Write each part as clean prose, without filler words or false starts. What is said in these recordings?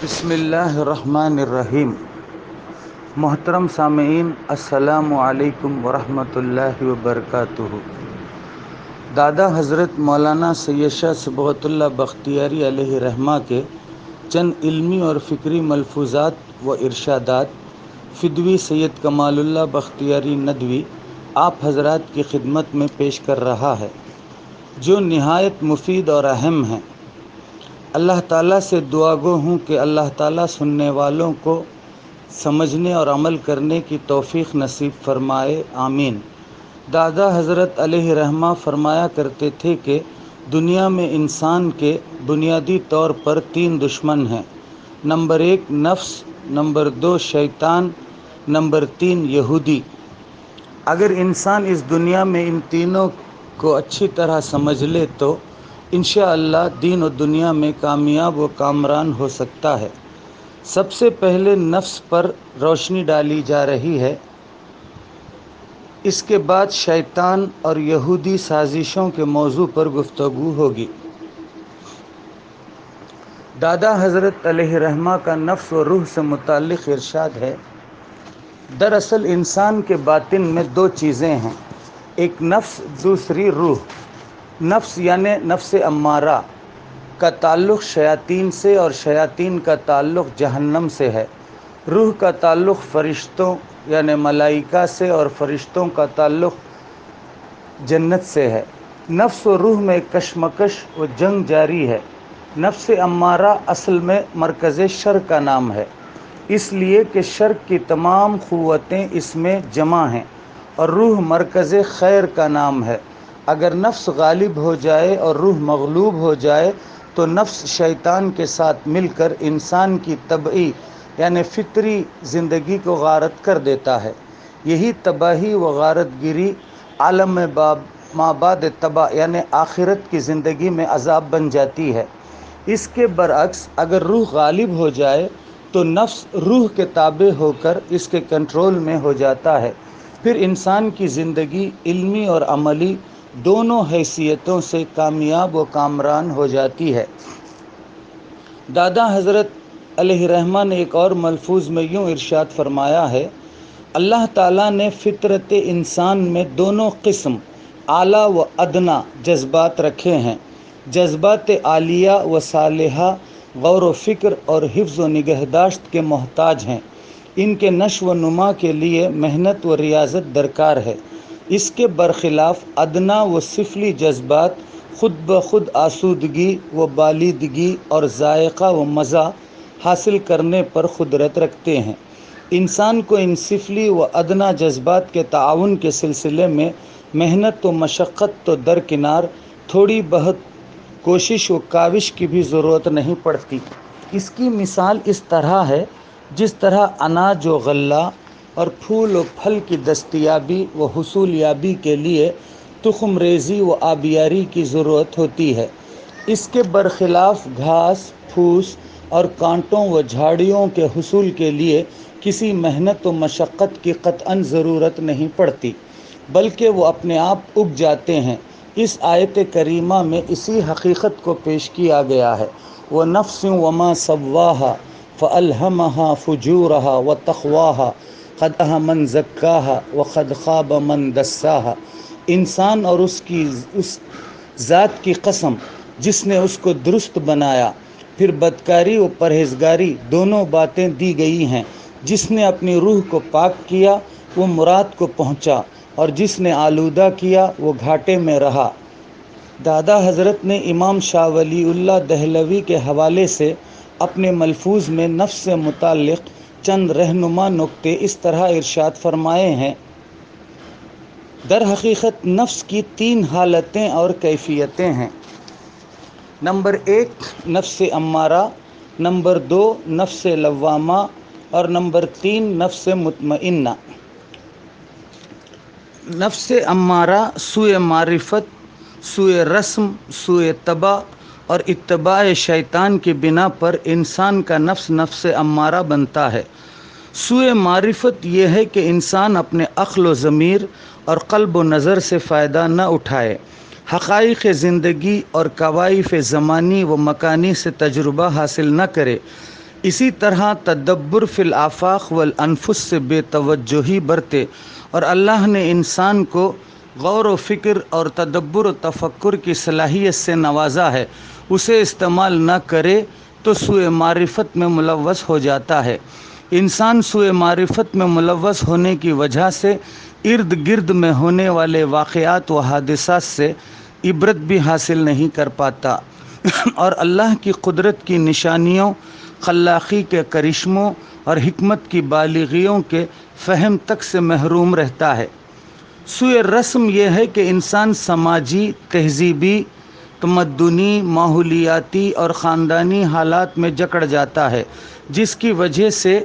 بسم اللہ الرحمن الرحیم۔ محترم سامعین، السلام علیکم ورحمۃ اللہ وبرکاتہ۔ دادا حضرت مولانا سید شاہ صبغت اللہ بختیاری علیہ رحمہ کے چند علمی اور فکری ملفوظات و ارشادات فدوی سید کمال اللہ بختیاری ندوی آپ حضرات کی خدمت میں پیش کر رہا ہے، جو نہایت مفید اور اہم ہیں۔ اللہ تعالیٰ سے دعا گو ہوں کہ اللہ تعالیٰ سننے والوں کو سمجھنے اور عمل کرنے کی توفیق نصیب فرمائے، آمین۔ دادا حضرت علیہ رحمہ فرمایا کرتے تھے کہ دنیا میں انسان کے بنیادی طور پر 3 دشمن ہیں۔ نمبر 1 نفس، نمبر 2 شیطان، نمبر 3 یہودی۔ اگر انسان اس دنیا میں ان تینوں کو اچھی طرح سمجھ لے تو انشاءاللہ دین و دنیا میں کامیاب و کامران ہو سکتا ہے۔ سب سے پہلے نفس پر روشنی ڈالی جا رہی ہے، اس کے بعد شیطان اور یہودی سازشوں کے موضوع پر گفتگو ہوگی۔ دادا حضرت علیہ رحمہ کا نفس و روح سے متعلق ارشاد ہے، دراصل انسان کے باطن میں 2 چیزیں ہیں، ایک نفس، دوسری روح۔ نفس یعنی نفس امارہ کا تعلق شیاطین سے اور شیاطین کا تعلق جہنم سے ہے۔ روح کا تعلق فرشتوں یعنی ملائکہ سے اور فرشتوں کا تعلق جنت سے ہے۔ نفس و روح میں کشمکش و جنگ جاری ہے۔ نفس امارہ اصل میں مرکز شر کا نام ہے، اس لیے کہ شر کی تمام قوتیں اس میں جمع ہیں، اور روح مرکز خیر کا نام ہے۔ اگر نفس غالب ہو جائے اور روح مغلوب ہو جائے تو نفس شیطان کے ساتھ مل کر انسان کی طبعی یعنی فطری زندگی کو غارت کر دیتا ہے۔ یہی تباہی و غارت گری عالم مابعد تباہ یعنی آخرت کی زندگی میں عذاب بن جاتی ہے۔ اس کے برعکس اگر روح غالب ہو جائے تو نفس روح کے تابع ہو کر اس کے کنٹرول میں ہو جاتا ہے، پھر انسان کی زندگی علمی اور عملی دونوں حیثیتوں سے کامیاب و کامران ہو جاتی ہے۔ دادا حضرت علیہ رحمہ نے ایک اور ملفوظ میں یوں ارشاد فرمایا ہے، اللہ تعالیٰ نے فطرت انسان میں 2 قسم اعلیٰ و ادنیٰ جذبات رکھے ہیں۔ جذبات عالیہ و صالحہ غور و فکر اور حفظ و نگہداشت کے محتاج ہیں، ان کے نشو و نما کے لیے محنت و ریاضت درکار ہے۔ اس کے برخلاف ادنیٰ و سفلی جذبات خود بخود آسودگی و بالیدگی اور ذائقہ و مزہ حاصل کرنے پر قدرت رکھتے ہیں۔ انسان کو ان سفلی و ادنیٰ جذبات کے تعاون کے سلسلے میں محنت و مشقت تو درکنار، تھوڑی بہت کوشش و کاوش کی بھی ضرورت نہیں پڑتی۔ اس کی مثال اس طرح ہے جس طرح اناج و غلہ اور پھول و پھل کی دستیابی و حصول یابی کے لیے تخم ریزی و آبیاری کی ضرورت ہوتی ہے، اس کے برخلاف گھاس پھوس اور کانٹوں و جھاڑیوں کے حصول کے لیے کسی محنت و مشقت کی قطعاً ضرورت نہیں پڑتی، بلکہ وہ اپنے آپ اگ جاتے ہیں۔ اس آیت کریمہ میں اسی حقیقت کو پیش کیا گیا ہے، وَنَفْسٍ وَمَا سَوَّاهَا فَأَلْهَمَهَا فُجُورَهَا وَتَقْوَاهَا قَدْ أَفْلَحَ مَنْ زَكَّاهَا وَقَدْ خَابَ مَنْ دَسَّاهَا۔ انسان اور اس ذات کی قسم جس نے اس کو درست بنایا، پھر بدکاری و پرہیزگاری دونوں باتیں دی گئی ہیں۔ جس نے اپنی روح کو پاک کیا وہ مراد کو پہنچا، اور جس نے آلودہ کیا وہ گھاٹے میں رہا۔ دادا حضرت نے امام شاہ ولی اللہ دہلوی کے حوالے سے اپنے ملفوظ میں نفس سے متعلق چند رہنما نکتے اس طرح ارشاد فرمائے ہیں، در حقیقت نفس کی 3 حالتیں اور کیفیتیں ہیں۔ نمبر 1 نفس امارہ، نمبر 2 نفس لوامہ، اور نمبر 3 نفس مطمئنہ۔ نفس امارہ سوئے معرفت، سوئے رسم، سوئے طبع اور اتباع شیطان کی بنا پر انسان کا نفس امارہ بنتا ہے۔ سوئے معرفت یہ ہے کہ انسان اپنے عقل و ضمیر اور قلب و نظر سے فائدہ نہ اٹھائے، حقائق زندگی اور کوائف زمانی و مکانی سے تجربہ حاصل نہ کرے، اسی طرح تدبر فی الآفاق والانفس سے بے توجہی برتے اور اللہ نے انسان کو غور و فکر اور تدبر و تفکر کی صلاحیت سے نوازا ہے، اسے استعمال نہ کرے تو سوء معرفت میں ملوث ہو جاتا ہے۔ انسان سوء معرفت میں ملوث ہونے کی وجہ سے ارد گرد میں ہونے والے واقعات و حادثات سے عبرت بھی حاصل نہیں کر پاتا اور اللہ کی قدرت کی نشانیوں، خلاقی کے کرشموں اور حکمت کی بالغیوں کے فہم تک سے محروم رہتا ہے۔ سوء رسم یہ ہے کہ انسان سماجی، تہذیبی، تمدنی، ماحولیاتی اور خاندانی حالات میں جکڑ جاتا ہے، جس کی وجہ سے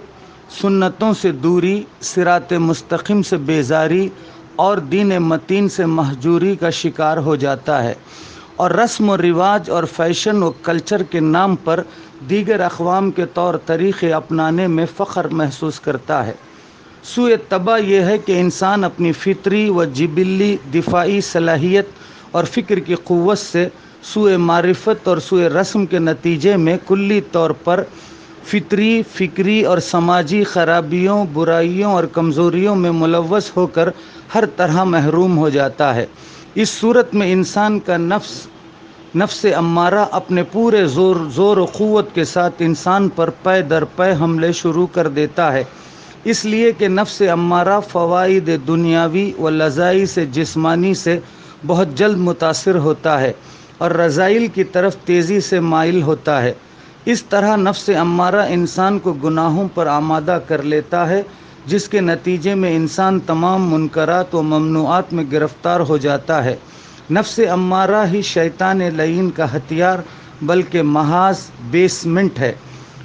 سنتوں سے دوری، صراط مستقیم سے بیزاری اور دین متین سے مہجوری کا شکار ہو جاتا ہے، اور رسم و رواج اور فیشن و کلچر کے نام پر دیگر اقوام کے طور طریقے اپنانے میں فخر محسوس کرتا ہے۔ سوء طبع یہ ہے کہ انسان اپنی فطری و جبلی دفاعی صلاحیت اور فکر کی قوت سے سوء معرفت اور سوء رسم کے نتیجے میں کلی طور پر فطری، فکری اور سماجی خرابیوں، برائیوں اور کمزوریوں میں ملوث ہو کر ہر طرح محروم ہو جاتا ہے۔ اس صورت میں انسان کا نفس امارہ اپنے پورے زور و قوت کے ساتھ انسان پر پے در پے حملے شروع کر دیتا ہے، اس لیے کہ نفس امارہ فوائد دنیاوی و لذائذ جسمانی سے بہت جلد متاثر ہوتا ہے اور رذائل کی طرف تیزی سے مائل ہوتا ہے۔ اس طرح نفس امارہ انسان کو گناہوں پر آمادہ کر لیتا ہے، جس کے نتیجے میں انسان تمام منکرات و ممنوعات میں گرفتار ہو جاتا ہے۔ نفس امارہ ہی شیطان لعین کا ہتھیار بلکہ محاذ بیسمنٹ ہے۔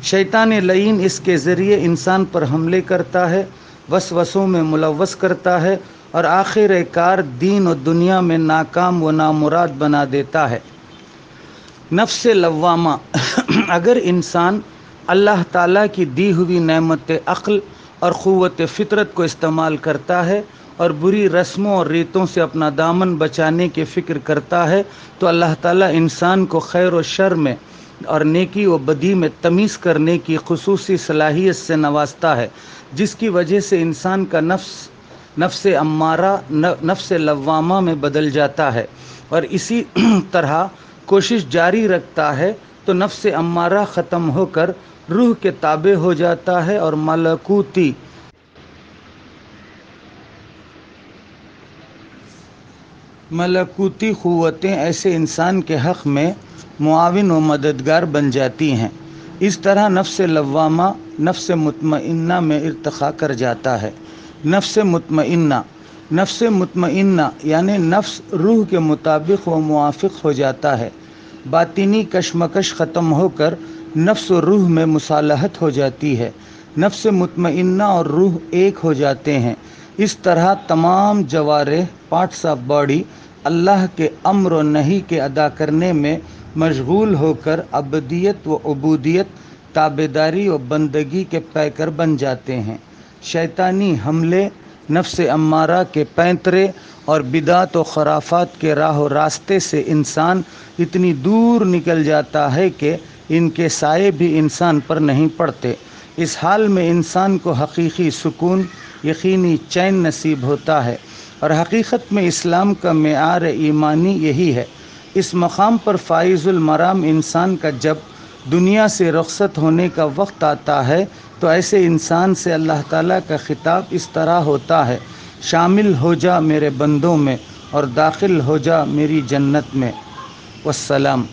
شیطان لعین اس کے ذریعے انسان پر حملے کرتا ہے، وسوسوں میں ملوث کرتا ہے اور آخر کار دین و دنیا میں ناکام و نامراد بنا دیتا ہے۔ نفس لوامہ اگر انسان اللہ تعالیٰ کی دی ہوئی نعمت عقل اور قوت فطرت کو استعمال کرتا ہے اور بری رسموں اور ریتوں سے اپنا دامن بچانے کی فکر کرتا ہے تو اللہ تعالیٰ انسان کو خیر و شر میں اور نیکی و بدی میں تمیز کرنے کی خصوصی صلاحیت سے نوازتا ہے، جس کی وجہ سے انسان کا نفس امارہ نفس لوامہ میں بدل جاتا ہے اور اسی طرح کوشش جاری رکھتا ہے تو نفس امارہ ختم ہو کر روح کے تابع ہو جاتا ہے اور ملکوتی قوتیں ایسے انسان کے حق میں معاون و مددگار بن جاتی ہیں۔ اس طرح نفس لوامہ نفس مطمئنہ میں ارتقا کر جاتا ہے۔ نفس مطمئنہ یعنی نفس روح کے مطابق و موافق ہو جاتا ہے۔ باطنی کشمکش ختم ہو کر نفس و روح میں مصالحت ہو جاتی ہے۔ نفس مطمئنہ اور روح ایک ہو جاتے ہیں۔ اس طرح تمام جوارح پارٹس آف باڈی اللہ کے امر و نہی کے ادا کرنے میں مشغول ہو کر عبدیت و عبودیت، تابعداری و بندگی کے پیکر بن جاتے ہیں۔ شیطانی حملے نفس امارہ کے پینترے اور بدعت و خرافات کے راہ و راستے سے انسان اتنی دور نکل جاتا ہے کہ ان کے سائے بھی انسان پر نہیں پڑتے۔ اس حال میں انسان کو حقیقی سکون، یقینی چین نصیب ہوتا ہے اور حقیقت میں اسلام کا معیار ایمانی یہی ہے۔ اس مقام پر فائز المرام انسان کا جب دنیا سے رخصت ہونے کا وقت آتا ہے تو ایسے انسان سے اللہ تعالیٰ کا خطاب اس طرح ہوتا ہے: شامل ہو جا میرے بندوں میں اور داخل ہو جا میری جنت میں۔ والسلام۔